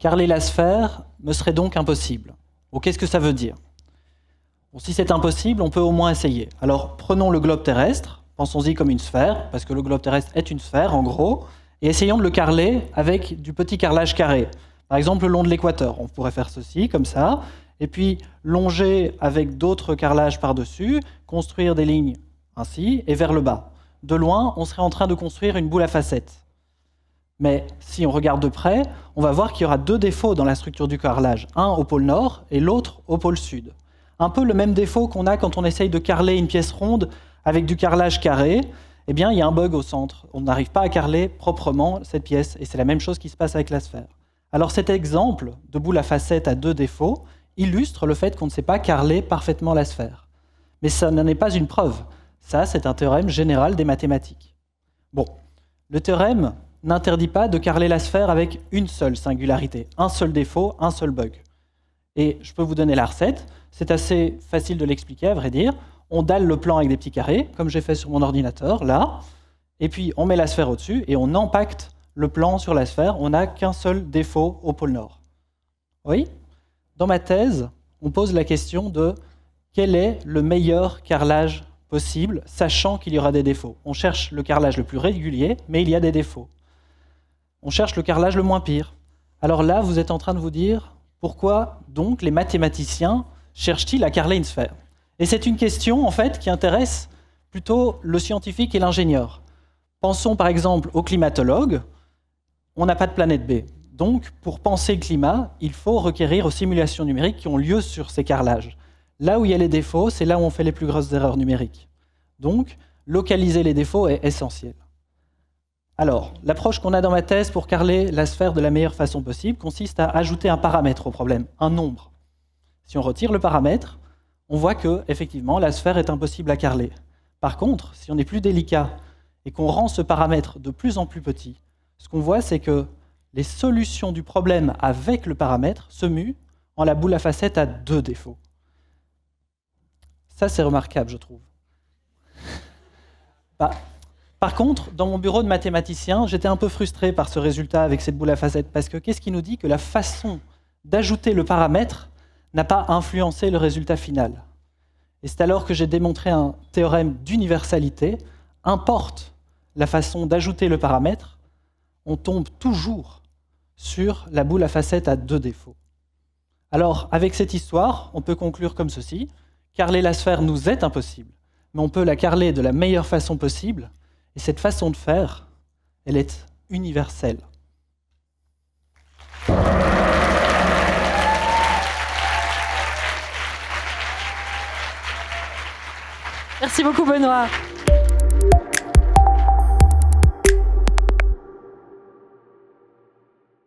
Carreler la sphère me serait donc impossible. Bon, qu'est-ce que ça veut dire? Bon, si c'est impossible, on peut au moins essayer. Alors prenons le globe terrestre, pensons-y comme une sphère, parce que le globe terrestre est une sphère en gros, et essayons de le carreler avec du petit carrelage carré. Par exemple le long de l'équateur, on pourrait faire ceci, comme ça, et puis longer avec d'autres carrelages par-dessus, construire des lignes ainsi, et vers le bas. De loin, on serait en train de construire une boule à facettes. Mais si on regarde de près, on va voir qu'il y aura deux défauts dans la structure du carrelage, un au pôle nord et l'autre au pôle sud. Un peu le même défaut qu'on a quand on essaye de carreler une pièce ronde avec du carrelage carré, eh bien il y a un bug au centre. On n'arrive pas à carreler proprement cette pièce, et c'est la même chose qui se passe avec la sphère. Alors cet exemple de boule à facettes à deux défauts illustre le fait qu'on ne sait pas carreler parfaitement la sphère. Mais ça n'en est pas une preuve. Ça, c'est un théorème général des mathématiques. Bon, le théorème n'interdit pas de carreler la sphère avec une seule singularité, un seul défaut, un seul bug. Et je peux vous donner la recette, c'est assez facile de l'expliquer à vrai dire. On dalle le plan avec des petits carrés, comme j'ai fait sur mon ordinateur, là, et puis on met la sphère au-dessus et on empacte le plan sur la sphère, on n'a qu'un seul défaut au pôle nord. Oui? Dans ma thèse, on pose la question de quel est le meilleur carrelage possible, sachant qu'il y aura des défauts. On cherche le carrelage le plus régulier, mais il y a des défauts. On cherche le carrelage le moins pire. Alors là, vous êtes en train de vous dire, pourquoi donc les mathématiciens cherchent-ils à carreler une sphère? Et c'est une question, en fait, qui intéresse plutôt le scientifique et l'ingénieur. Pensons par exemple au climatologue. On n'a pas de planète B. Donc, pour penser le climat, il faut requérir aux simulations numériques qui ont lieu sur ces carrelages. Là où il y a les défauts, c'est là où on fait les plus grosses erreurs numériques. Donc, localiser les défauts est essentiel. Alors, l'approche qu'on a dans ma thèse pour carreler la sphère de la meilleure façon possible consiste à ajouter un paramètre au problème, un nombre. Si on retire le paramètre, on voit que, effectivement, la sphère est impossible à carreler. Par contre, si on est plus délicat et qu'on rend ce paramètre de plus en plus petit, ce qu'on voit, c'est que les solutions du problème avec le paramètre se muent en la boule à facettes à deux défauts. Ça, c'est remarquable, je trouve. Par contre, dans mon bureau de mathématicien, j'étais un peu frustré par ce résultat avec cette boule à facettes, parce que qu'est-ce qui nous dit que la façon d'ajouter le paramètre n'a pas influencé le résultat final? Et c'est alors que j'ai démontré un théorème d'universalité. Importe la façon d'ajouter le paramètre, on tombe toujours sur la boule à facettes à deux défauts. Alors, avec cette histoire, on peut conclure comme ceci. Carreler la sphère nous est impossible, mais on peut la carreler de la meilleure façon possible, et cette façon de faire, elle est universelle. Merci beaucoup, Benoît.